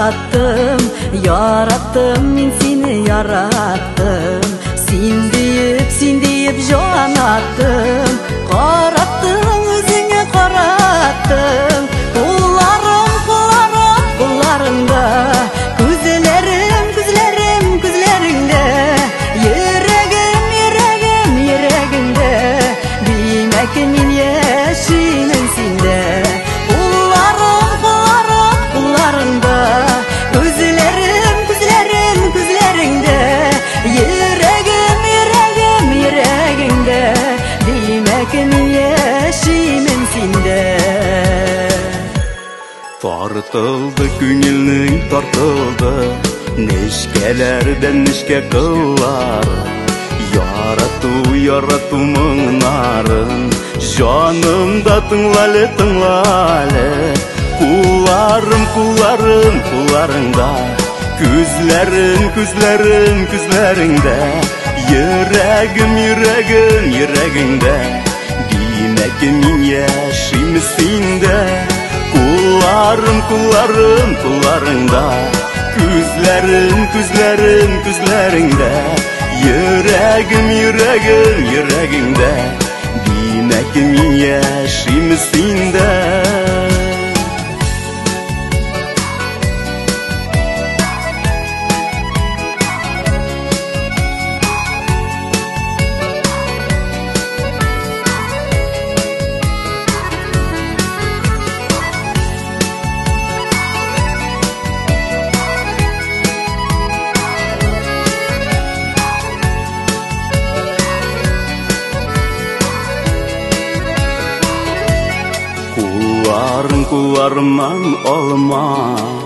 yarattım, yarattım, men seni yarattım. Sen deyip jon attım, qarattың өзіңе қараттың. Қолlarыңда, күзлеріңде, ерегімде, деймәк мен яшеймін сенде. Қолlarыңда, күзлеріңде, ерегімде, деймәк мен яшеймін сенде. Тартылды күңелнең тартылды, нешкәләрдән нешкә кыллары. Ярату моңнарын, җанымда тыңлалы. Кулларыңда, күзләреңдә, йөрәгеңдә, димәк мин яшим синдә. Кулларыңда, күзләреңдә, йөрәгеңдә, димәк мин яшим синдә. Kullarımdan olma.